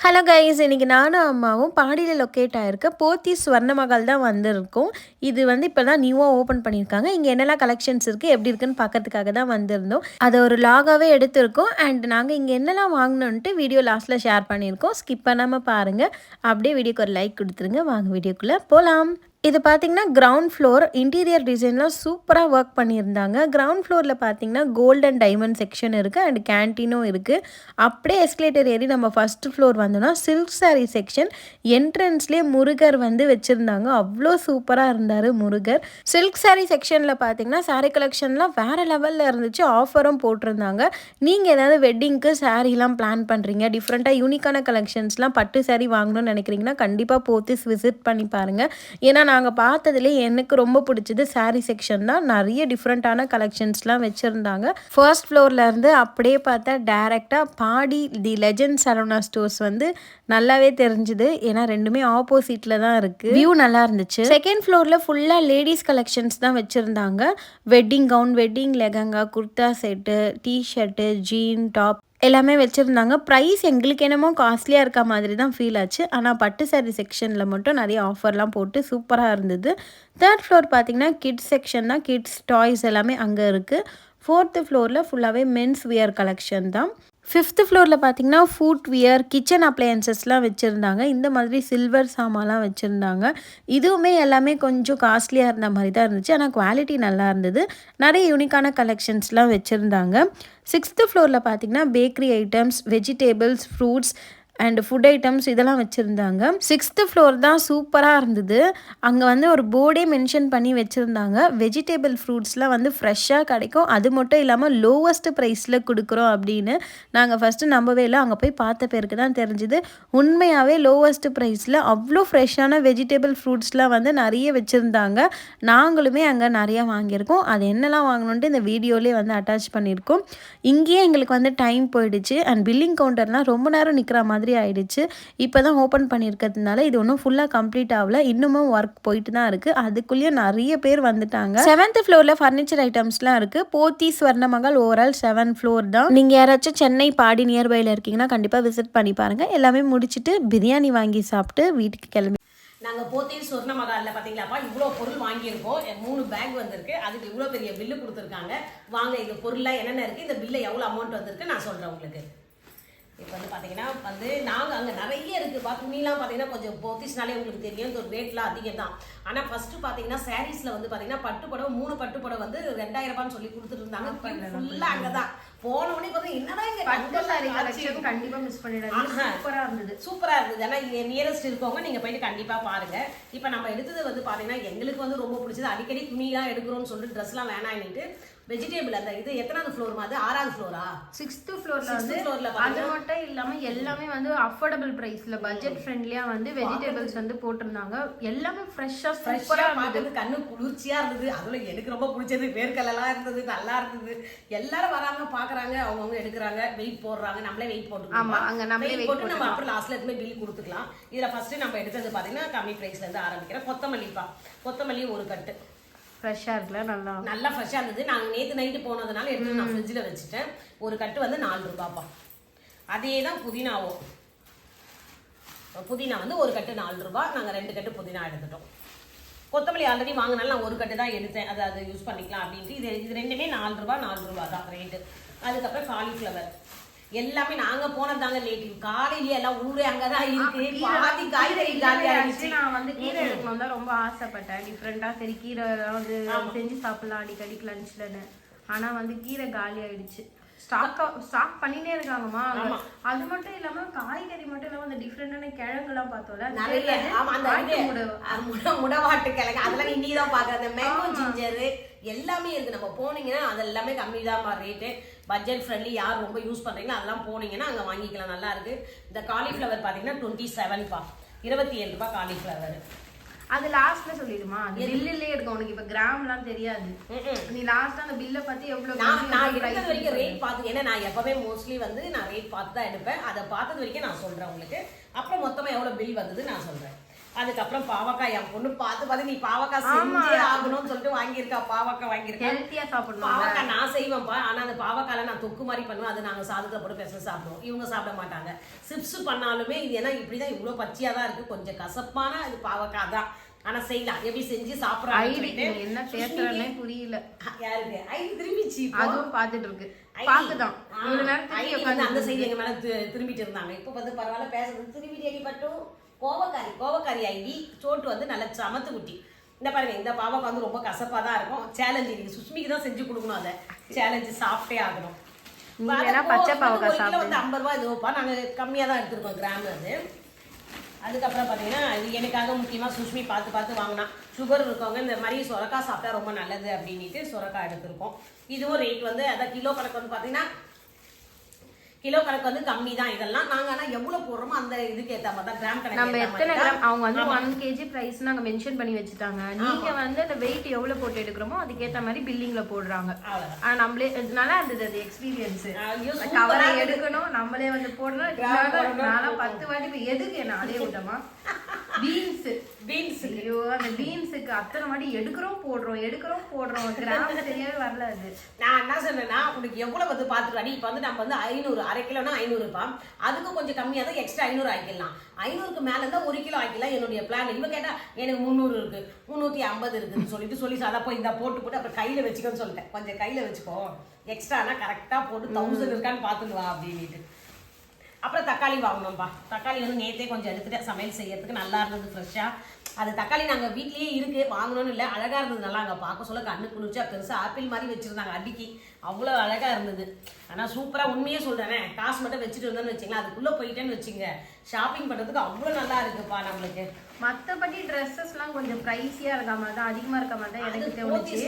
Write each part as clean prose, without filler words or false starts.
Hello guys, இன்னைக்கு நானும் அம்மாவும் பாடியில் லொக்கேட் ஆகிருக்க போத்தீஸ் ஸ்வர்ணமஹால் தான் வந்திருக்கோம். இது வந்து இப்போ தான் நியூவாக ஓப்பன் பண்ணியிருக்காங்க. இங்கே என்னெல்லாம் கலெக்ஷன்ஸ் இருக்குது, எப்படி இருக்குன்னு பார்க்கறதுக்காக தான் வந்திருந்தோம். அதை ஒரு லாகாகவே எடுத்திருக்கோம். அண்ட் நாங்கள் இங்கே என்னெல்லாம் வாங்கினோன்ட்டு வீடியோ லாஸ்ட்டில் ஷேர் பண்ணியிருக்கோம். ஸ்கிப் பண்ணாமல் பாருங்கள். அப்படியே வீடியோக்கு ஒரு லைக் கொடுத்துருங்க. வாங்க வீடியோக்குள்ளே போகலாம். இது பார்த்தீங்கன்னா கிரவுண்ட் ஃப்ளோர். இன்டீரியர் டிசைன்லாம் சூப்பராக ஒர்க் பண்ணியிருந்தாங்க. கிரவுண்ட் ஃப்ளோரில் பார்த்தீங்கன்னா கோல்ட் அண்ட் டைமண்ட் செக்ஷன் இருக்குது அண்ட் கேன்டீனும் இருக்குது. அப்படியே எஸ்கலேட்டர் ஏறி நம்ம ஃபஸ்ட்டு ஃப்ளோர் வந்தோம்னா சில்க் சாரீ செக்ஷன். என்ட்ரன்ஸ்லேயே முருகர் வந்து வச்சுருந்தாங்க. அவ்வளோ சூப்பராக இருந்தார் முருகர். சில்க் சாரீ செக்ஷனில் பார்த்தீங்கன்னா சாரீ கலெக்ஷன்லாம் வேறு லெவலில் இருந்துச்சு. ஆஃபரும் போட்டிருந்தாங்க. நீங்கள் ஏதாவது வெட்டிங்க்கு சாரீலாம் பிளான் பண்ணுறீங்க, டிஃப்ரெண்ட்டாக யூனிக்கான கலெக்ஷன்ஸ்லாம் பட்டு சாரீ வாங்கணும்னு நினைக்கிறீங்கன்னா கண்டிப்பாக போத்தீஸ் விசிட் பண்ணி பாருங்கள். ஏன்னா நாங்கள் பார்த்ததுலேயே எனக்கு ரொம்ப பிடிச்சது சாரீ செக்ஷன் தான். நிறைய டிஃப்ரெண்ட்டான கலெக்ஷன்ஸ்லாம் வச்சுருந்தாங்க. ஃபர்ஸ்ட் ஃப்ளோர்லேருந்து அப்படியே பார்த்தா டேரெக்டாக பாடி தி லெஜண்ட் சரவணா ஸ்டோர்ஸ் வந்து நல்லாவே தெரிஞ்சுது. ஏன்னா ரெண்டுமே ஆப்போசிட்டில் தான் இருக்குது. வியூ நல்லா இருந்துச்சு. செகண்ட் ஃப்ளோரில் ஃபுல்லாக லேடிஸ் கலெக்ஷன்ஸ் தான் வச்சுருந்தாங்க. Wedding gown, wedding lehenga, kurta set, T-shirt, jean top எல்லாமே வச்சுருந்தாங்க. ப்ரைஸ் எங்களுக்கு என்னமோ காஸ்ட்லியாக இருக்க மாதிரி தான் ஃபீல் ஆச்சு. ஆனால் பட்டு சாரீ செக்ஷனில் மட்டும் நிறைய ஆஃபர்லாம் போட்டு சூப்பராக இருந்தது. தேர்ட் ஃப்ளோர் பார்த்திங்கன்னா கிட்ஸ் செக்ஷன் தான். கிட்ஸ் டாய்ஸ் எல்லாமே அங்கே இருக்குது. ஃபோர்த்து ஃப்ளோரில் ஃபுல்லாகவே மென்ஸ் வியர் கலெக்ஷன் தான். ஃபிஃப்த்து ஃப்ளோரில் பார்த்திங்கன்னா ஃபுட் வியர், கிச்சன் அப்ளையன்சஸ்லாம் வச்சுருந்தாங்க. இந்த மாதிரி சில்வர் சாமான்லாம் வச்சுருந்தாங்க. இதுவுமே எல்லாமே கொஞ்சம் காஸ்ட்லியாக இருந்த மாதிரி தான் இருந்துச்சு. ஆனால் குவாலிட்டி நல்லா இருந்தது. நிறைய யூனிக்கான கலெக்ஷன்ஸ்லாம் வச்சுருந்தாங்க. சிக்ஸ்த்து ஃப்ளோரில் பார்த்திங்கன்னா bakery items, vegetables, fruits and food items இதெல்லாம் வச்சுருந்தாங்க. சிக்ஸ்த்து ஃப்ளோர் தான் சூப்பராக இருந்தது. அங்கே வந்து ஒரு போர்டே மென்ஷன் பண்ணி வச்சுருந்தாங்க. வெஜிடேபிள் ஃப்ரூட்ஸ்லாம் வந்து ஃப்ரெஷ்ஷாக கிடைக்கும், அது மட்டும் இல்லாமல் லோவஸ்ட் ப்ரைஸில் கொடுக்குறோம் அப்படின்னு. நாங்கள் ஃபஸ்ட்டு நம்பவே இல்லை. அங்கே போய் பார்த்த பேருக்கு தான் தெரிஞ்சுது. உண்மையாகவே லோவஸ்ட் ப்ரைஸில் அவ்வளோ ஃப்ரெஷ்ஷான வெஜிடேபிள் ஃப்ரூட்ஸ்லாம் வந்து நிறைய வச்சுருந்தாங்க. நாங்களுமே அங்கே நிறையா வாங்கியிருக்கோம். அது என்னெல்லாம் வாங்கணுன்ட்டு இந்த வீடியோலேயே வந்து அட்டாச் பண்ணியிருக்கோம். இங்கேயே எங்களுக்கு வந்து டைம் போயிடுச்சு. அண்ட் பில்லிங் கவுண்டர்லாம் ரொம்ப நேரம் நிற்கிற மாதிரி ஆயிடுச்சு. இப்போ தான் ஓப்பன் பண்ணியிருக்கிறதுனால இது ஒன்றும் ஃபுல்லாக கம்ப்ளீட் ஆகல. இன்னமும் ஒர்க் போயிட்டு தான் இருக்குது. அதுக்குள்ளேயே நிறைய பேர் வந்துட்டாங்க. 7th ஃப்ளோரில் ஃபர்னிச்சர் ஐட்டம்ஸ்லாம் இருக்குது. போத்தீஸ் ஸ்வர்ணமஹால் ஓவரால் 7 ஃப்ளோர் தான். நீங்கள் யாராச்சும் சென்னை பாடி நியர்பையில் இருக்கீங்கன்னா கண்டிப்பாக விசிட் பண்ணி பாருங்கள். எல்லாமே முடிச்சுட்டு பிரியாணி வாங்கி சாப்பிட்டு வீட்டுக்கு கிளம்பி நாங்கள் போத்தீஸ் ஸ்வர்ணமஹாலில் பார்த்தீங்களாப்பா இவ்வளோ பொருள் வாங்கியிருக்கோம். 3 பேக் வந்திருக்கு. அதுக்கு இவ்வளோ பெரிய பில்லு கொடுத்துருக்காங்க. வாங்க இது பொருளாக என்னென்ன இருக்குது, இந்த பில்லை எவ்வளோ அமௌண்ட் வந்திருக்கு நான் சொல்கிறேன் உங்களுக்கு. இப்போ வந்து பார்த்தீங்கன்னா நாங்கள் அங்கே நிறைய இருக்குது. துணிலாம் பார்த்தீங்கன்னா கொஞ்சம் போத்தீஸ்னாலே உங்களுக்கு தெரியும், ஒரு ரேட்லாம் அதிகம் தான். ஆனால் ஃபஸ்ட்டு பார்த்தீங்கன்னா சாரீஸில் வந்து பார்த்தீங்கன்னா பட்டுப்படம் 3 பட்டுப்படம் வந்து 2000 ரூபான்னு சொல்லி கொடுத்துட்டு இருந்தாங்க. ஃபுல்லாக அங்கே தான் போனோடனே பார்த்தீங்கன்னா என்னடா இங்கே பட்டு சாரி கலெக்ஷன் கண்டிப்பாக மிஸ் பண்ணிடாதீங்க. சூப்பராக இருந்தது. ஆனால் இங்கே நியரஸ்ட் இருக்கவங்க நீங்கள் போயிட்டு கண்டிப்பாக பாருங்கள். இப்போ நம்ம எடுத்தது வந்து பார்த்தீங்கன்னா எங்களுக்கு வந்து ரொம்ப பிடிச்சது. அடிக்கடி துணிலாம் எடுக்கிறோம்னு சொல்லிட்டு ட்ரெஸ்லாம் வேணான்னுட்டு வெஜிடேபிள் அந்த இது எத்தனாவது ஃப்ளோர் மாதிரி 6வது ஃப்ளோரா 6th ஃப்ளோர்ல வந்து அது மட்டும் இல்லாம எல்லாமே வந்து அஃபோர்டபிள் பிரைஸ்ல பட்ஜெட் ஃப்ரெண்ட்லியா வந்து வெஜிடபிள்ஸ் வந்து போட்டிருந்தாங்க. எல்லாமே ஃப்ரெஷ்ஷா சூப்பரா இருந்தது. கண்ணு குளிர்ச்சியா இருந்தது. அதுல எனக்கு ரொம்ப பிடிச்சது வேர்க்கல்லாம் இருந்தது, நல்லா இருந்தது. எல்லாரும் வராங்க பாக்குறாங்க, அவங்கவுங்க எடுக்கிறாங்க, வெயிட் போடுறாங்க. நம்மளே வெயிட் போட்டு ஆமா அங்க நம்மளே வெயிட் போட்டு நம்ம அப்புறம் லாஸ்ட்ல எதுவுமே பில் கொடுத்துக்கலாம். இதுல ஃபர்ஸ்ட் நம்ம எடுத்தது பாத்தீங்கன்னா கம்மி பிரைஸ்ல இருந்து ஆரம்பிக்கிறேன். கொத்தமல்லி ஒரு கட்டு ஃப்ரெஷ்ஷாக இருக்குல்ல, நல்லா ஃப்ரெஷ்ஷாக இருந்தது. நாங்கள் நேற்று நைட்டு போனதுனால எடுத்து நான் ஃப்ரிட்ஜில் வச்சுட்டேன். ஒரு கட்டு வந்து 4 ரூபாப்பா. அதே தான் புதினா வந்து ஒரு கட்டு 4 ரூபா. நாங்கள் 2 கட்டு புதினா எடுத்துட்டோம். கொத்தமல்லி ஆல்ரெடி வாங்கினாலும் நான் ஒரு கட்டு தான் எடுத்தேன். அதை யூஸ் பண்ணிக்கலாம் அப்படின்ட்டு. இது ரெண்டுமே 4 ரூபா தான் ரேட்டு. அதுக்கப்புறம் காலிஃப்ளவர் எல்லாமே நாங்க போனதாங்க லேட். காலையிலேயே எல்லாம் ஊரே அங்கதான் இருக்கு. பாதி காய்கறி காலி ஆயிடுச்சு. நான் வந்து கீரை எடுக்கணும் தான் ரொம்ப ஆசைப்பட்டேன். டிஃப்ரெண்டா சரி கீரை வந்து செஞ்சு சாப்பிடலாம் அடிக்கடி லஞ்ச்லன்னு. ஆனா வந்து கீரை காலி ஆயிடுச்சு. ஸ்டாக் பண்ணிட்டே இருக்காங்கம்மா. அது மட்டும் இல்லாம காய்கறி மட்டும் இல்லாம அந்த டிஃப்ரெண்டான கிழங்கு எல்லாம் பார்த்தோம்ல நிறைய. ஆமா அந்த முடவாட்டு கிழங்கு அதெல்லாம் இன்னிதான் பாக்குற. அந்த மேங்கோ ஜிஞ்சரு எல்லாமே இருக்கு. நம்ம போனீங்கன்னா அது எல்லாமே கம்மி தான் ரேட்டு. பட்ஜெட் ஃப்ரெண்ட்லி யார் ரொம்ப யூஸ் பண்றீங்களோ அதெல்லாம் போனீங்கன்னா அங்க வாங்கிக்கலாம். நல்லா இருக்கு. இந்த காலிஃப்ளவர் பாத்தீங்கன்னா 27 பா, 27 ரூபாய் காலிஃப்ளவர். அது லாஸ்ட்ல சொல்லிடுமா? பில்லுலயே இருக்கும். உனக்கு இப்ப கிராம்லாம் தெரியாது. நீ லாஸ்ட் அந்த பில்ல பத்தி எவ்வளவு நான் எடுத்தது வரைக்கும் ரேட் பார்த்து, ஏன்னா நான் எப்பவுமே மோஸ்ட்லி வந்து நான் ரேட் பார்த்து தான் எடுப்பேன். அதை பார்த்தது வரைக்கும் நான் சொல்றேன் உங்களுக்கு. அப்புறம் மொத்தமா எவ்வளவு பில் வந்தது நான் சொல்றேன். அதுக்கப்புறம் பாவக்காய் என் பொண்ணு பார்த்து நீ பாவக்காய் செஞ்சே ஆகணும்னு சொல்லிட்டு வாங்கியிருக்கா. பாவக்காய் வாங்கியிருக்கா. ஹெல்த்தியா சாப்பிடணும். பாவக்காய் நான் செய்வேன்ப்பா, ஆனா அந்த பாவக்காயில நான் தொக்கு மாதிரி பண்ணுவேன். அது நாங்க சாதத்துல போட்டு பேச சாப்பிடுவோம். இவங்க சாப்பிட மாட்டாங்க. சிப்ஸ் பண்ணாலுமே இது ஏன்னா இப்படிதான் இவ்வளவு பச்சையா தான் இருக்கு, கொஞ்சம் கசப்பான அது பாவக்காய் தான். ஆனா செய்யலாம், எப்படி செஞ்சு சாப்பிடறாங்க. என்ன பேசுறேன்னே புரியல. யாருக்கு ஐடி திரும்பிச்சு? அதுவும் பாத்துட்டு இருக்கு. பாக்குதான் ஒரு நேரத்துக்கு அந்த சைடு எங்க மேல திரும்பிட்டு இருந்தாங்க. இப்ப வந்து பரவாயில்ல பேசுறது. திரும்பிட்டு அடி பட்டும் கோவக்காரி ஐடி சோட்டு வந்து நல்ல சமத்து குட்டி. இந்த பாருங்க, இந்த பாவக்காய் வந்து ரொம்ப கசப்பா தான் இருக்கும். சேலஞ்சு நீங்க சுஷ்மிக்கு தான் செஞ்சு கொடுக்கணும். அதை சேலஞ்சு சாப்பிட்டே ஆகணும். பச்சை பாவக்காய் வந்து 50 ரூபாய் இதுப்பா. நாங்க கம்மியா தான் எடுத்துருக்கோம் கிராம் அது. அதுக்கப்புறம் பார்த்தீங்கன்னா இது எனக்காக முக்கியமாக சுஷ்மி பார்த்து வாங்கினா. சுகர் இருக்கவங்க இந்த மாதிரி சுரக்காய் சாப்பிட்டா ரொம்ப நல்லது அப்படின்ட்டு சுரக்காய் எடுத்திருக்கோம். இதுவும் ரேட் வந்து அதான் கிலோ கணக்கு வந்து பார்த்தீங்கன்னா கிலோ கணக்கு வந்து கம்மி தான். இதெல்லாம் நாங்கள் ஆனால் எவ்வளோ போடுறோமோ அந்த இதுக்கு ஏற்ற மாதிரி தான் கிராம் கணக்கு. நம்ம எத்தனை கிராம் அவங்க வந்து 1 kg பிரைஸ் நாங்கள் மென்ஷன் பண்ணி வச்சுட்டாங்க. நீங்க வந்து அந்த வெயிட் எவ்வளோ போட்டு எடுக்கிறோமோ அதுக்கேற்ற மாதிரி பில்லிங்ல போடுறாங்க. நம்மளே நல்லா இருந்தது அது எக்ஸ்பீரியன்ஸ். கவரை எடுக்கணும், நம்மளே வந்து போடணும். நானும் 10 வாட்டி எதுக்கு என்ன அதே விட்டோமா பீன்ஸ் ஐயோ அந்த பீன்ஸுக்கு அத்தனை வாட்டி எடுக்கிறோம் போடுறோம் கிராம் சரியாவே வரல. அது நான் என்ன சொன்னேன்னா உனக்கு எவ்வளவு வந்து பார்த்துட்டு இப்போ வந்து நம்ம வந்து 500 1/2 கிலோனா 500 ரூபாய், அதுக்கு கொஞ்சம் கம்மியாக தான் எக்ஸ்ட்ரா 500 ஆக்கிடலாம். 500க்கு மேலே இருந்தால் 1 கிலோ ஆக்கிடலாம். என்னுடைய பிளான் இவன் கேட்டா எனக்கு 300 இருக்கு 350 இருக்குன்னு சொல்லி அதை போய் இந்த போட்டு அப்புறம் கையில் வச்சுக்கோன்னு சொல்லிட்டேன். கொஞ்சம் கையில் வச்சுக்கோ, எக்ஸ்ட்ரானா கரெக்டாக போட்டு 1000 இருக்கான்னு பார்த்துட்டு வா அப்படின்ட்டு. அப்புறம் தக்காளி வாங்கணும்ப்பா. தக்காளி வந்து நேற்றே கொஞ்சம் எடுத்துகிட்டேன் சமையல் செய்யறதுக்கு. நல்லா இருந்தது ஃப்ரெஷ்ஷாக. அது தக்காளி நாங்கள் வீட்லேயே இருக்குது, வாங்கணும்னு இல்லை. அழகாக இருந்தது. நல்லா அங்கே பார்க்க சொல்ல கண்ணு குளிர்ச்சா பெருசாக ஆப்பிள் மாதிரி வச்சுருந்தாங்க அடிக்கி. அவ்வளோ அழகாக இருந்தது. ஆனால் சூப்பராக உண்மையே சொல்கிறேனே, காசு மட்டும் வச்சுட்டு இருந்தோன்னு வச்சிங்களேன், அதுக்குள்ளே போயிட்டேன்னு வச்சுங்க ஷாப்பிங் பண்ணுறதுக்கு அவ்வளோ நல்லா இருக்குப்பா நம்மளுக்கு. மற்றபடி ட்ரெஸ்ஸஸ்லாம் கொஞ்சம் ப்ரைஸியாக இருக்க மாதிரி தான், அதிகமாக இருக்க மாதிரி தான் எனக்கு தோணுச்சு.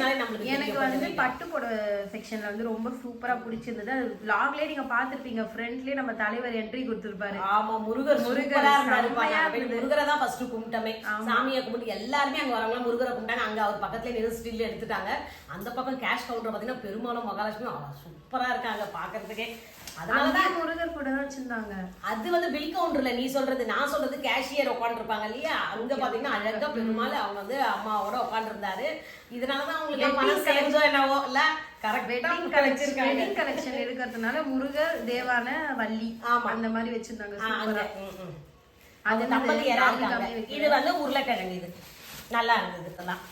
எனக்கு வந்து பட்டு புடவை செக்ஷனில் வந்து ரொம்ப சூப்பராக பிடிச்சிருந்தது. அது வ்ளாக்லேயே நீங்கள் பார்த்துருப்பீங்க, ஃப்ரண்ட்லேயே நம்ம தலைவர் என்ட்ரி கொடுத்துருப்பாரு. ஆமாம், முருகரை தான் ஃபர்ஸ்ட் கும்பிட்டமே. சாமியை கும்பிட்டு எல்லாருமே அங்கே வரவங்களாம் முருகரை கும்பிட்டாங்க. அங்கே அவர் பக்கத்துலேயே நின்று ஸ்டில் எடுத்துட்டாங்க. அந்த பக்கம் கேஷ் கவுண்டர் பார்த்தீங்கன்னா பெருமாளும் மகாலட்சுமி சூப்பராக இருக்காங்க பார்க்கறதுக்கே. அதனாலதான் முருகர் கூட தான் வச்சிருந்தாங்க. அது வந்து பில் கவுண்டர்ல நீ சொல்றது, நான் சொல்றது கேஷியர் உட்காந்துருப்பாங்க இல்லையா, அங்க பாத்தீங்கன்னா அழகா பெருமாள் அவங்க வந்து அம்மாவோட உட்காந்துருந்தாரு. இதனாலதான் அவங்களுக்கு பணம் சேர்ந்தோ என்னவோ இல்ல. வெட்டிங் கலெக்ஷன் இருக்கிறதுனால முருகர் தேவான வள்ளி அந்த மாதிரி வச்சிருந்தாங்க. அது தம்பதி இறாங்க. இது வந்து உருளைக்கிழங்கு. இது நல்லா இருந்தது. இதெல்லாம்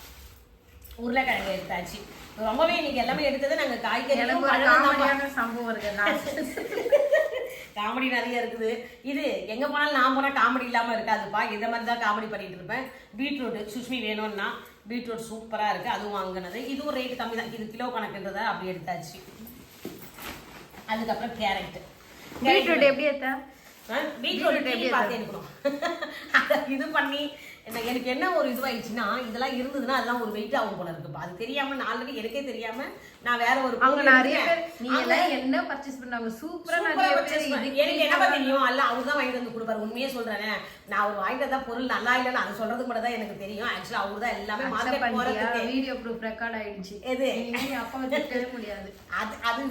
உருளைக்கிழங்கு எடுத்தாச்சு. ரொம்பவே இன்னைக்கு எல்லாமே எடுத்தது நாங்க காய்கறி சம்பவம் இருக்கு. காமெடி நிறைய இருக்குது. இது எங்க போனாலும் நான் போனா காமெடி இல்லாம இருக்காதுப்பா. இதை மாதிரி தான் காமெடி பண்ணிட்டு இருப்பேன். பீட்ரூட் சுஷ்மி வேணும்னா பீட்ரூட் சூப்பரா இருக்கு, அதுவும் வாங்கினது. இதுவும் ரேட் கம்மி தான். இது கிலோ கணக்குன்றத அப்படி எடுத்தாச்சு. அதுக்கப்புறம் கேரட். பீட்ரூட் எப்படி எடுத்தா? பீட்ரூட் எப்படி பார்த்து எடுக்கணும். இது பண்ணி எனக்கு என்ன ஒரு இதுவாயிடுச்சுன்னா, இதெல்லாம் இருந்ததுன்னா அதெல்லாம் ஒரு வெயிட் ஆகும் போல இருக்குப்பா. அது தெரியாம நான் ஆல்ரெடி எனக்கே தெரியாம நான் வேற ஒரு என்ன பர்ச்சேஸ் பண்ணாங்க. சூப்பரா எனக்கு என்ன தெரியும் அல்ல, அவர் தான் வாங்கிட்டு வந்து கொடுப்பாரு. உண்மையே சொல்றேன், நான் அவர் வாங்கிட்டு வந்தா பொருள் நல்லா இல்லைன்னு அது சொல்றது மட்டும் தான் எனக்கு தெரியும். ஆக்சுவலா அவர் தான் எல்லாமே மார்க்கெட் போறதுக்கு வீடியோ ப்ரூஃப் ரெக்கார்ட் ஆயிடுச்சு. எது அப்பா திட்டவே முடியாது. அது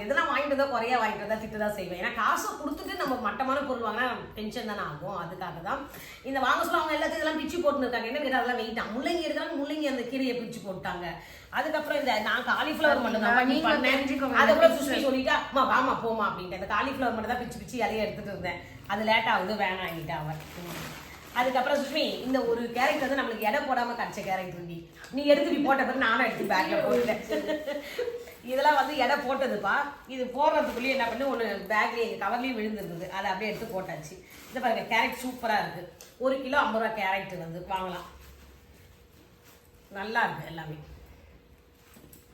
எதெல்லாம் வாங்கிட்டு வந்தா குறையா வாங்கிட்டு வந்தா திட்டு தான் செய்வேன். ஏன்னா காசை கொடுத்துட்டு நம்ம மட்டமான பொருள் வாங்கினா டென்ஷன் தானே ஆகும். அதுக்காக தான் இந்த வாங்க சொல்ல அவங்க எல்லாத்தையும் இதெல்லாம் பிச்சு போட்டுருக்காங்க. என்ன கேட்டா அதெல்லாம் வெயிட்டா முள்ளங்கி எடுக்கிறாங்க, முள்ளங்கி அந்த கீரையை பிச்சு போட்டாங்க. அதுக்கப்புறம் இந்த நான் காலிஃபிளவர் மட்டும் தான் பண்ணேன். அதுக்கப்புறம் சுஷ்மி சொல்லிட்டா அம்மா வாமா போமா அப்படின்ட்டு அந்த காலிஃபிளவர் மட்டும் தான் பிச்சு பிச்சு இலையை எடுத்துட்டு இருந்தேன். அது லேட் ஆகுது வேணாம் ஆகிட்டா அவன். அதுக்கப்புறம் சுஷ்மி இந்த ஒரு கேரட் வந்து நம்மளுக்கு எடை போடாம கிடைச்ச கேரட் உண்டி நீ எடுத்து போட்ட பிறகு நானும் எடுத்து பேக்ல போட்டேன். இதெல்லாம் வந்து எடை போட்டதுப்பா. இது போடுறதுக்குள்ளேயே என்ன பண்ணி ஒன்று பேக்லேயே எங்கள் கவர்லேயும் விழுந்துருந்தது, அதை அப்படியே எடுத்து போட்டாச்சு. இதை பாருங்க, கேரட் சூப்பராக இருக்குது. 1 கிலோ 50 ரூபா கேரட் வந்து வாங்கலாம். நல்லா இருக்கு எல்லாமே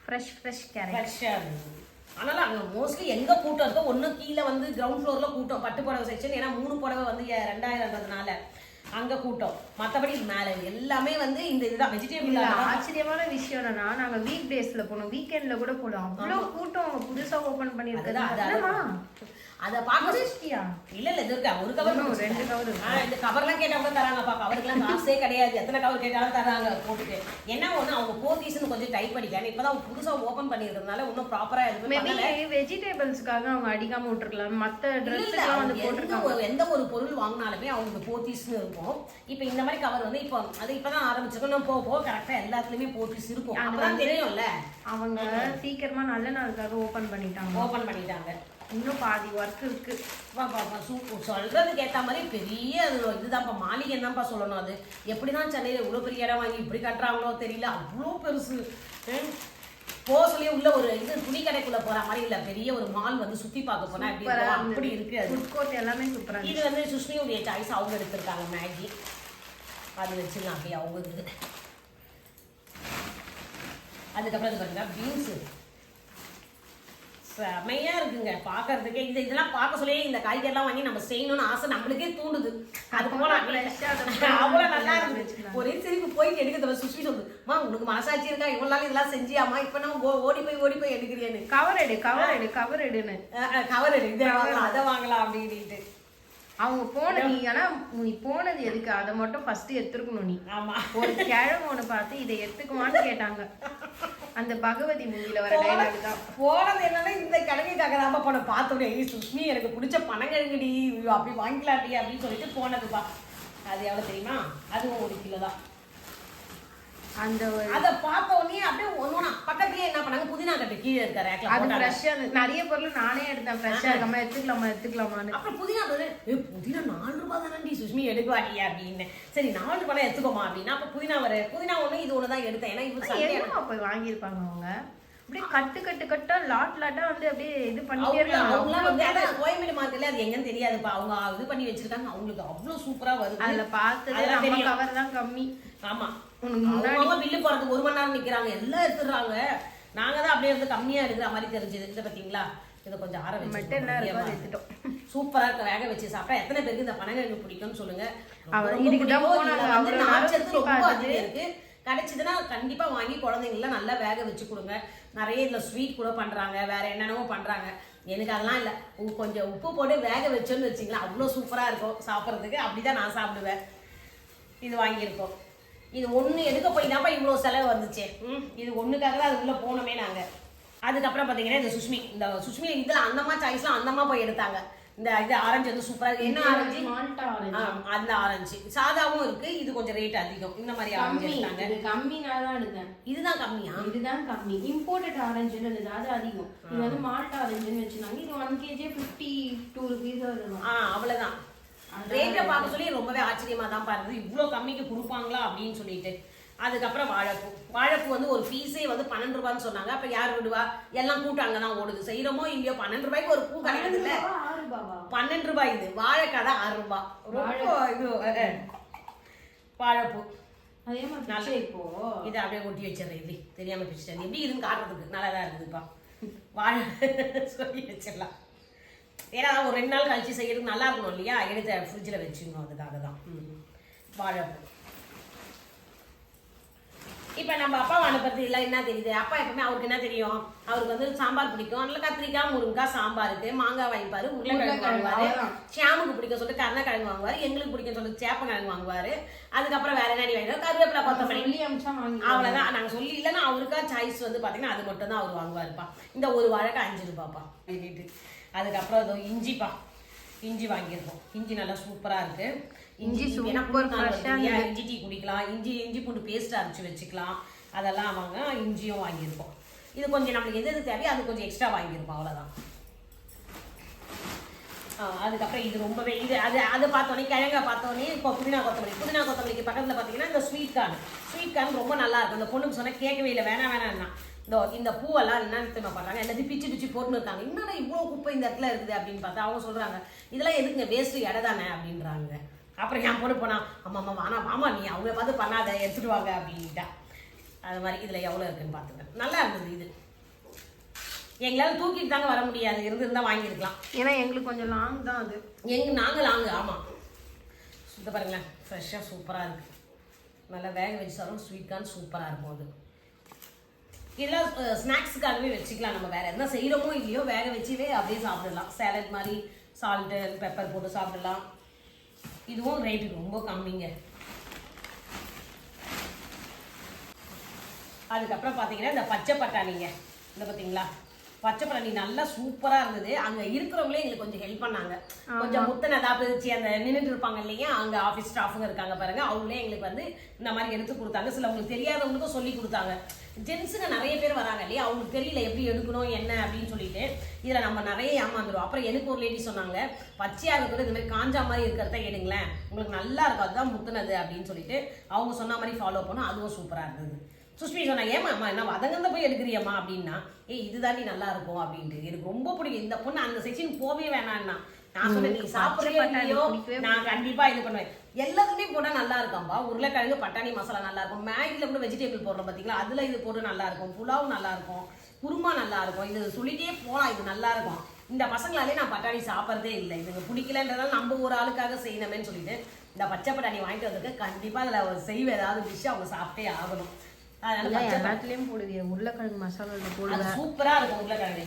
ஃப்ரெஷ் கேரட் ஃப்ரெஷ்ஷாக இருக்குது. ஆனாலும் அங்கே மோஸ்ட்லி எங்கே கூட்டம் இருக்கோ ஒன்று கீழே வந்து கிரவுண்ட் ஃப்ளோரில் கூட்டம் பட்டு புடவை செக்ஷன். ஏன்னா 3 புடவை வந்து 2000ன்றதுனால அங்கே கூட்டம். மற்றபடி மேலே எல்லாமே வந்து இந்த இதுதான் வெஜிடேபிள். ஆச்சரியமான விஷயம் என்னன்னா, நாங்கள் வீக் டேஸில் போனோம், வீக்கெண்டில் கூட போனோம். அவ்வளோ கூட்டம். அவங்க புதுசாக ஓப்பன் பண்ணியிருக்குது. அதை பார்க்க முடிச்சிட்டியா? இல்ல இது இருக்கா ஒரு கவர் இன்னும் 2 கவர் இருக்கு. இந்த கவர்லாம் கேட்டா கூட தராங்கப்பா. கவருக்குலாம் காசே கிடையாது. எத்தனை கவர் கேட்டாலும் தராங்க போட்டுட்டு. என்ன ஒண்ணு அவங்க போத்தீஸ்னு கொஞ்சம் டைப் பண்ணிட்டாங்க. இப்பதான் புதுசா ஓபன் பண்ணிருக்கிறதுனால இன்னும் ப்ராப்பரா எதுவுமே பண்ணல. மேபி வெஜிடபிள்ஸ்க்காக அவங்க அடிக்காம விட்டுருக்கலாம். மத்த ட்ரெஸ்ஸுக்கு வந்து போட்டுருக்காங்க. எந்த ஒரு பொருள் வாங்கினாலுமே அவங்க போத்தீஸ்னு இருக்கும். இப்போ இந்த மாதிரி கவர் வந்து இப்போ அது இப்பதான் ஆரம்பிச்சிருக்கோம். போக போக கரெக்டா எல்லாத்துலயுமே போத்தீஸ் இருக்கும். அப்பதான் தெரியும்ல. அவங்க சீக்கிரமா நல்ல நாளுக்காக ஓபன் பண்ணிட்டாங்க. இன்னும் பாதி ஒர்க் இருக்கு. சொல்றதுக்கு ஏத்த மாதிரி பெரிய இதுதான்ப்பா, மாளிகை தான்ப்பா சொல்லணும். அது எப்படிதான் சென்னையில இவ்வளவு பெரிய இடம் வாங்கி இப்படி கட்டுறாங்களோ தெரியல. அவ்வளோ பெருசு. போக சொல்லி உள்ள ஒரு இது துணி கடைக்குள்ள போற மாதிரி இல்ல, பெரிய ஒரு மால் வந்து சுத்தி பார்க்க போனா அப்படி இருக்கு. அது ஃபுட் கோர்ட் எல்லாமே சூப்பரா. இது வந்து சுஷ்மியுடைய சாய்ஸ், அவங்க எடுத்திருக்காங்க. மேகி அது வச்சுக்கலாம் அப்படியே அவங்க இது. அதுக்கப்புறம் இது பாத்தீங்கன்னா பீன்ஸ் செமையா இருக்குங்க பாக்குறதுக்கே. இதெல்லாம் பார்க்க சொல்லி இந்த காய்கறிலாம் வாங்கி நம்ம செய்யணும்னு ஆசை நம்மளுக்கே தூண்டுது. அது போல அவ்வளவு நல்லா இருந்துச்சு. ஒரே சிரிப்பு போயிட்டு எடுக்கிறத சுஷ்மி சொல்லுமா, உனக்கு மனசாட்சி இருக்கா, இவ்வளவு நாள் இதெல்லாம் செஞ்சியாமா, இப்ப நான் ஓடி போய் எடுக்கிறேன்னு. கவர் எடுன்னு கவர் எடு, இதை வாங்கலாம் அதை வாங்கலாம் அப்படின்ட்டு அவங்க நீ போனது எதுக்கு, அதை மட்டும் ஃபர்ஸ்ட் எடுத்துருக்கணும். நீ ஆமா ஒரு கிழமை ஒண்ணு பார்த்து இதை எடுத்துக்குமான்னு கேட்டாங்க. அந்த பகவதி மூவில வர டைலாக் தான். போனது என்னன்னா இந்த கிழங்குக்காக தான் போன பார்த்தோட சுஷ்மி எனக்கு பிடிச்ச பனங்கிழங்குடி அப்படி வாங்கிக்கலாட்டி அப்படின்னு சொல்லிட்டு போனதுப்பா. அது எவ்வளவு தெரியுமா, அதுவும் 1 கிலோ தான். அதை பார்த்த உடனே அப்படியே ஒன்னொன்னா பக்கத்துலயே என்ன பண்ணாங்க, புதினா கட்டு கீழே இருக்க ரேக்ல அது ஃப்ரெஷ்ஷா நிறைய பொருள் நானே எடுத்தேன். ஃப்ரெஷ்ஷா இருக்காம எடுத்துக்கலாமான்னு. அப்புறம் புதினா புதினா 4 ரூபாய் தானே சுஷ்மி எடுக்குவாடி அப்படின்னு. சரி 4 ரூபாய் எடுத்துக்கோமா அப்படின்னா அப்ப புதினா ஒண்ணு இது ஒண்ணுதான் எடுத்தேன். ஏன்னா இவரு போய் வாங்கியிருப்பாங்க அவங்க. அப்படியே கட்டா லாட்டா வந்து அப்படியே இது பண்ணிட்டே இருக்காங்க. கோயம்பேடு மார்க்கெட்ல அது எங்கன்னு தெரியாதுப்பா, அவங்க இது பண்ணி வச்சிருக்காங்க. அவங்களுக்கு அவ்வளவு சூப்பரா வருது. அதுல பார்த்தது கவர் தான் கம்மி. ஆமா பில்லு போறதுக்கு 1 மணி நேரம் நிக்கிறாங்க, எல்லாம் எடுத்துடுறாங்க. நாங்க தான் அப்படியே வந்து கம்மியா இருக்கிற மாதிரி தெரிஞ்சது. இதை பாத்தீங்களா, இதை கொஞ்சம் ஆற வச்சு சூப்பரா இருக்க. வேக வச்சு சாப்பிட்டா எத்தனை பேருக்கு இந்த பனங்கிழங்கு பிடிக்கும்னு சொல்லுங்க. நார்ச்சத்து ரொம்ப அதிகம் இருக்கு. கிடைச்சதுன்னா கண்டிப்பா வாங்கி குழந்தைங்களாம் நல்லா வேக வச்சு கொடுங்க. நிறைய இதுல ஸ்வீட் கூட பண்றாங்க, வேற என்னென்னவோ பண்றாங்க. எனக்கு அதெல்லாம் இல்லை, கொஞ்சம் உப்பு போட்டு வேக வச்சோன்னு வச்சிங்களா அவ்வளோ சூப்பரா இருக்கும் சாப்பிட்றதுக்கு. அப்படிதான் நான் சாப்பிடுவேன். இது வாங்கியிருக்கோம். இது ஒன்று எடுக்க போய் தான்ப்பா இவ்வளோ செலவு வந்துச்சு. இது ஒன்றுக்காக தான் அது உள்ள போனோமே நாங்கள். அதுக்கப்புறம் பார்த்தீங்கன்னா இந்த சுஷ்மி இதில் அந்தம்மா சாய்ஸ்லாம் அந்தம்மா போய் எடுத்தாங்க. இந்த இது ஆரஞ்சு வந்து சூப்பரா இருக்கு. என்ன ஆரஞ்சு, அந்த ஆரஞ்சு சாதாவும் இருக்கு. இது கொஞ்சம் ரேட் அதிகம். இந்த மாதிரி ஆரஞ்சு எடுத்தாங்க. கம்மி நான் தான் எடுத்தேன். இதுதான் கம்மியா? இதுதான் கம்மி. இம்போர்ட்டட் ஆரஞ்சுன்னு இருந்தது, அது அதிகம். இது வந்து மால்டா ஆரஞ்சுன்னு வச்சிருந்தாங்க. இது 1 kg 52 rupees வரும். அவ்வளவுதான். ரேட்டை பார்க்க சொல்லி ரொம்பவே ஆச்சரியமா தான் பாருது, இவ்வளோ கம்மிக்கு கொடுப்பாங்களா அப்படின்னு சொல்லிட்டு. அதுக்கப்புறம் வாழைப்பூ வந்து ஒரு பீஸே வந்து 12 ரூபான்னு சொன்னாங்க. அப்ப யார் விடுவா, எல்லாம் கூட்டாங்க தான் ஓடுது. செய்யறோமோ இல்லையோ 12 ரூபாய்க்கு ஒரு பூ கிடையாது இல்ல. 12 ரூபாய். இது வாழைக்காய் தான் 6 ரூபாய். ரொம்ப இது வாழைப்பூ அதே மாதிரி இப்போ இதை அப்படியே ஒட்டி வச்சிடறேன். இப்படி தெரியாம பிடிச்சிட்டேன். எப்படி இதுன்னு காட்டுறதுக்கு நல்லா தான் இருக்குதுப்பா. வாழை சொல்லி வச்சிடலாம். ஏன்னா ஒரு 2 நாள் கழிச்சு செய்யறதுக்கு நல்லா இருக்கணும் இல்லையா, எடுத்து ஃப்ரிட்ஜில் வச்சுக்கணும். அதுக்காக தான் வாழைப்பூ. இப்போ நம்ம அப்பாவை அனுப்புறது இல்லை, என்ன தெரியுது, அப்பா எப்பவுமே அவருக்கு என்ன தெரியும், அவருக்கு வந்து சாம்பார் பிடிக்கும். அதனால கத்திரிக்காய் முருங்காய் சாம்பாருக்கு மாங்காய் வாங்கிப்பாரு, உருளைக்கிழங்கு வாங்குவாரு. ஷியாமுக்கு பிடிக்கும் சொல்லிட்டு கருணக்கிழங்கு வாங்குவாரு, எங்களுக்கு பிடிக்கும் சொல்லிட்டு சேப்பங்கிழங்கு வாங்குவாரு. அதுக்கப்புறம் வேற என்ன வாங்கிடுவாரு, கருவேப்பிலை கொத்தமல்லி. அவ்வளோதான். நாங்கள் சொல்லி இல்லைன்னா அவருக்கா சாய்ஸ் வந்து பார்த்தீங்கன்னா அது மட்டும் தான் அவர் வாங்குவாருப்பா. இந்த ஒரு வாழைக்காய் 5 ரூபாய்ப்பா சொல்லிட்டு. அதுக்கப்புறம் இதோ இஞ்சி வாங்கியிருக்கோம். இஞ்சி நல்லா சூப்பரா இருக்கு. இஞ்சி இஞ்சி டீ குடிக்கலாம். இஞ்சி பூண்டு பேஸ்ட் அரைச்சு வச்சுக்கலாம். அதெல்லாம் வாங்க. இஞ்சியும் வாங்கியிருக்கோம். இது கொஞ்சம் நம்மளுக்கு எது தேவையோ அது கொஞ்சம் எக்ஸ்ட்ரா வாங்கியிருப்போம். அவ்வளோதான். அதுக்கப்புறம் இது ரொம்பவே அதை பார்த்தோன்னே கிழங்கா பார்த்தோன்னே இப்போ புதினா கொத்தமல்லிக்கு பக்கத்தில் பார்த்தீங்கன்னா இந்த ஸ்வீட் கார்ன் ரொம்ப நல்லா இருக்கும். இந்த பொண்ணுக்கு சொன்னால் கேட்கவே இல்லை, வேணாம்னா இந்த பூவெல்லாம் என்னன்னு தெரியுமா பண்ணுறாங்க, எல்லாத்தையும் பிச்சு போட்டுன்னு இருக்காங்க. என்னடா இவ்வளோ குப்பை இந்த இடத்துல இருக்குது அப்படின்னு பார்த்தா அவங்க சொல்கிறாங்க, இதெல்லாம் எதுக்குங்க, வேஸ்ட்டு இடம் தானே அப்படின்றாங்க. அப்புறம் என் பொண்ணு போனா, ஆமா நீ அவங்கள பார்த்து பண்ணாத, எடுத்துட்டு வாங்க அப்படின்ட்டா. அது மாதிரி இதில் எவ்வளோ இருக்குன்னு பார்த்துக்கேன். நல்லா இருந்தது. இது எங்களால் தூக்கிட்டு தாங்க வர முடியாது, இருந்திருந்தா வாங்கியிருக்கலாம். ஏன்னா எங்களுக்கு கொஞ்சம் லாங் தான் அது. நாங்கள் லாங்கு. ஆமாம். சுத்த பாருங்களேன், ஃப்ரெஷ்ஷாக சூப்பராக இருக்குது. நல்லா வேக வச்சு சாப்பிடும். ஸ்வீட் கார்ன் சூப்பராக இருக்கும். அது இதெல்லாம் ஸ்நாக்ஸுக்காகவே வச்சுக்கலாம். நம்ம வேற என்ன செய்கிறோமோ இல்லையோ வேக வச்சுவே அப்படியே சாப்பிடலாம். சேலட் மாதிரி சால்ட்டு பெப்பர் போட்டு சாப்பிடலாம். இதுவும் ரேட்டு ரொம்ப கம்மிங்க. அதுக்கப்புறம் பார்த்தீங்கன்னா இந்த பச்சை பட்டாணிங்க, இந்த பார்த்தீங்களா பச்சை பட்டாணி நல்லா சூப்பராக இருந்தது. அங்கே இருக்கிறவங்களே எங்களுக்கு கொஞ்சம் ஹெல்ப் பண்ணாங்க. கொஞ்சம் முத்தனதா பிரிச்சு அந்த நின்றுட்டு இருப்பாங்க இல்லையா, அங்கே ஆஃபீஸ் ஸ்டாஃபுங்க இருக்காங்க பாருங்க, அவங்களே எங்களுக்கு வந்து இந்த மாதிரி எடுத்து கொடுத்தாங்க. சில அவங்களுக்கு தெரியாதவங்களுக்கும் சொல்லி கொடுத்தாங்க. ஜென்ஸுங்க நிறைய பேர் வராங்க இல்லையா, அவங்களுக்கு தெரியல எப்படி எடுக்கணும் என்ன அப்படின்னு சொல்லிட்டு இதில் நம்ம நிறைய ஏமாந்துடும். அப்புறம் எனக்கு ஒரு லேடி சொன்னாங்க, பச்சையாக இருக்கிறது இந்த மாதிரி காஞ்சா மாதிரி இருக்கிறத எடுங்களேன், உங்களுக்கு நல்லா இருக்கும், அதுதான் முத்துனது அப்படின்னு சொல்லிட்டு அவங்க சொன்ன மாதிரி ஃபாலோ பண்ணோம். அதுவும் சூப்பராக இருந்தது. சுஷ்மி சொன்னா, ஏமா அம்மா என்ன வதங்கந்த போய் எடுக்கிறியம்மா அப்படின்னா, இதுதாண்டி நல்லா இருக்கும் அப்படின்ட்டு. எனக்கு ரொம்ப பிடிக்கும் இந்த பொண்ணு. அந்த செக்ஷன் போவே வேணான்னா நான் சொன்னேன், நீ சாப்பிட்றியோ நான் கண்டிப்பா இது பண்ணுவேன். எல்லாத்துக்குமே போட்டா நல்லா இருக்காம்பா. உருளைக்கிழங்கு பட்டாணி மசாலா நல்லா இருக்கும். மேகில கூட வெஜிடபிள் போடுறோம் பாத்தீங்களா, அதுல இது போட்டு நல்லா இருக்கும். புலாவ் நல்லா இருக்கும், குருமா நல்லா இருக்கும். இது சொல்லிட்டே போலாம், இது நல்லா இருக்கும். இந்த பசங்களாலே நான் பட்டாணி சாப்பிட்றதே இல்லை. இதுங்க பிடிக்கலன்றதால நம்ம ஒரு ஆளுக்காக செய்யணுமேன்னு சொல்லிட்டு இந்த பச்சை பட்டாணி வாங்கிட்டு வந்திருக்கு. கண்டிப்பா அதுல செய்வ ஏதாவது டிஷ் அவங்க சாப்பிட்டே ஆகணும். எல்லாத்துலயும் போடுவீங்க, உருளைக்கிழங்கு மசாலா போடுவேன், சூப்பரா இருக்கும் உருளைக்கிழங்கு.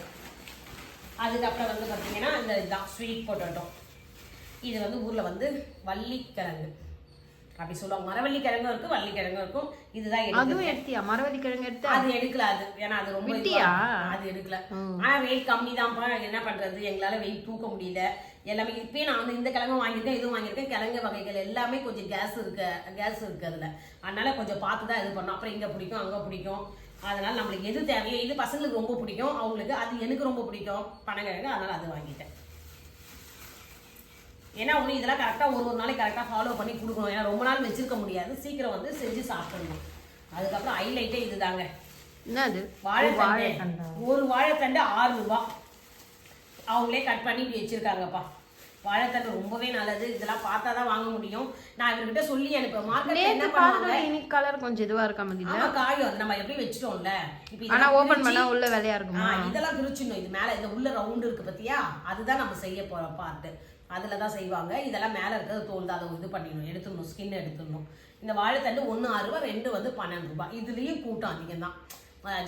அதுக்கப்புறம் வந்து பார்த்தீங்கன்னா இந்த இதுதான் ஸ்வீட் பொட்டேட்டோ. இது வந்து ஊரில் வந்து வள்ளிக்கிழங்கு அப்படி சொல்லுவாங்க. மரவள்ளிக்கிழங்கும் இருக்கும், வள்ளிக்கிழங்கும் இருக்கும். இதுதான் அதுவும் எடுத்தியா? மரவள்ளிக்கிழங்கு எடுத்து அது எடுக்கல. அது ஏன்னா அது ரொம்ப அது எடுக்கல. ஆனா வெயிட் கம்மி தான்ப்பா. என்ன பண்றது, எங்களால வெயிட் தூக்க முடியல. எல்லாமே இப்பயே நான் வந்து இந்த கிழங்கும் வாங்கியிருக்கேன், இதுவும் வாங்கியிருக்கேன். கிழங்கு வகைகள் எல்லாமே கொஞ்சம் கேஸ் இருக்கு அதுல. அதனால கொஞ்சம் பார்த்து தான் இது பண்ணோம். அப்புறம் இங்க பிடிக்கும் அங்க பிடிக்கும். அதனால நம்மளுக்கு எது தேவையோ, இது பசங்களுக்கு ரொம்ப பிடிக்கும், அவங்களுக்கு அது எனக்கு ரொம்ப பிடிக்கும் பனங்கிழங்கு. அதனால அது வாங்கிட்டேன். ஏன்னா ஒன்று இதெல்லாம் கரெக்டாக ஒரு நாளைக்கு கரெக்டாக ஃபாலோ பண்ணி கொடுக்கணும். ஏன்னா ரொம்ப நாள் வச்சிருக்க முடியாது, சீக்கிரம் வந்து செஞ்சு சாப்பிடணும். அதுக்கப்புறம் ஹைலைட்டே இதுதாங்க. என்னது? வாழைத்தண்டு. ஒரு வாழைத்தண்டு 6 ரூபாய். அவங்களே கட் பண்ணி இப்படி வச்சிருக்காங்கப்பா. வாழைத்தண்டு ரொம்பவே நல்லது. இதெல்லாம் பார்த்தா தான் வாங்க முடியும். நான் இவர்கிட்ட சொல்லி அனுப்பேன். மார்க்கெட்ல என்ன பண்ணுவாங்க, இன்னைக்கு கலர் கொஞ்சம் இதுவா இருக்க மாதிரி இல்ல, காயும் அது நம்ம எப்படி வச்சிட்டோம்ல. இப்போ ஆனா ஓபன் பண்ணா உள்ள வெள்ளையா இருக்குமா? இதெல்லாம் பிரிச்சிடணும். இது மேல இந்த உள்ள ரவுண்ட் இருக்கு பாத்தியா, அதுதான் நம்ம செய்ய போற பார்ட். அதில் தான் செய்வாங்க. இதெல்லாம் மேலே இருக்கிறது தோல் தான், அதை இது பண்ணிடணும், எடுத்துடணும், ஸ்கின் எடுத்துடணும். இந்த வாழைத்தண்டு 1 6 ரூபாய், 2 வந்து 12 ரூபாய். இதுலேயும் கூட்டம் அதிகம் தான்.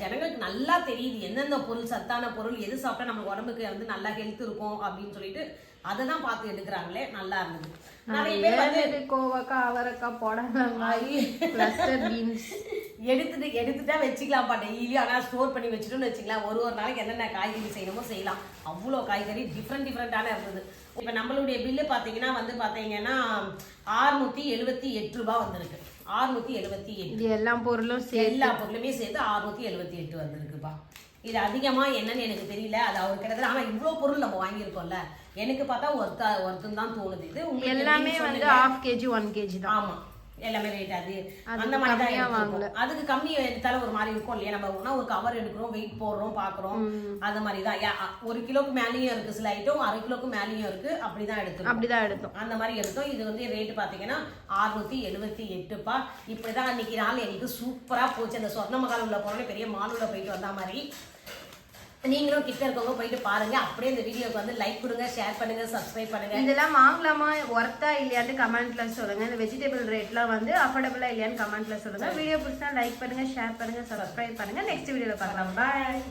ஜனங்களுக்கு நல்லா தெரியுது எந்தெந்த பொருள் சத்தான பொருள், எது சாப்பிட்டா நம்ம உடம்புக்கு வந்து நல்லா ஹெல்த் இருக்கும் அப்படின்னு சொல்லிட்டு அதை தான் பார்த்து எடுக்கிறாங்களே. நல்லா இருந்தது. நிறைய பேர் வந்து கோவக்காய், அவரைக்காய், புடலங்காய், கிளஸ்டர் பீன்ஸ் எடுத்துட்டா வச்சுக்கலாம்ப்பா டெய்லி. ஆனால் ஸ்டோர் பண்ணி வச்சுட்டோன்னு வச்சுக்கலாம். ஒரு நாளைக்கு என்னென்ன காய்கறி செய்யணுமோ செய்யலாம். அவ்வளோ காய்கறி டிஃப்ரெண்டான இருந்தது. இப்போ நம்மளுடைய பில்லு பார்த்தீங்கன்னா 678 ரூபாய் வந்திருக்கு. 678. எல்லா பொருளும் எல்லா பொருளுமே சேர்த்து 678 வந்திருக்குப்பா. இது அதிகமா என்னன்னு எனக்கு தெரியல. அது அவர் கிட்டத்தட்ட, ஆனா இவ்வளவு பொருள் நம்ம வாங்கியிருக்கோம்ல, எனக்கு பார்த்தா ஒருத்தன் தான் தோணுது. இது எல்லாமே வந்து 1/2 kg 1 kg தான். ஆமா, எல்லாமே ரேட் அது அந்த மாதிரி தான் வாங்கல. அதுக்கு கம்மி எடுத்தாலும் ஒரு மாதிரி இருக்கும் இல்லையா. நம்ம ஒரு கவர் எடுக்கிறோம், வெயிட் போடுறோம், பாக்குறோம், அது மாதிரி தான். 1 கிலோக்கு மேலேயும் இருக்கு சில ஐட்டம், 1/2 கிலோக்கு மேலேயும் இருக்கு. அப்படிதான் எடுத்தோம், அந்த மாதிரி எடுத்தோம். இது வந்து ரேட் பாத்தீங்கன்னா 678பா. இப்படிதான் அன்னைக்கு நாள் எங்களுக்கு சூப்பரா போச்சு. அந்த சொர்ண மகால் உள்ள போனோட பெரிய மால் உள்ள போயிட்டு வந்த மாதிரி. நீங்களும் கிட்ட இருக்கவங்க போயிட்டு பாருங்க. அப்படியே இந்த வீடியோக்கு வந்து லைக் கொடுங்க, ஷேர் பண்ணுங்க, சப்ஸ்கிரைப் பண்ணுங்க. இதெல்லாம் வாங்கலாமா, ஒர்த்தா இல்லையான்னு கமெண்ட்ல சொல்லுங்க. இந்த வெஜிடபிள் ரேட்லாம் வந்து அஃபோர்டபுளா இல்லையான்னு கமெண்ட்ல சொல்லுங்க. வீடியோ பிடிச்சா லைக் பண்ணுங்க, ஷேர் பண்ணுங்க, சப்ஸ்கிரைப் பண்ணுங்க. நெக்ஸ்ட் வீடியோல பார்க்கலாம். பாய்.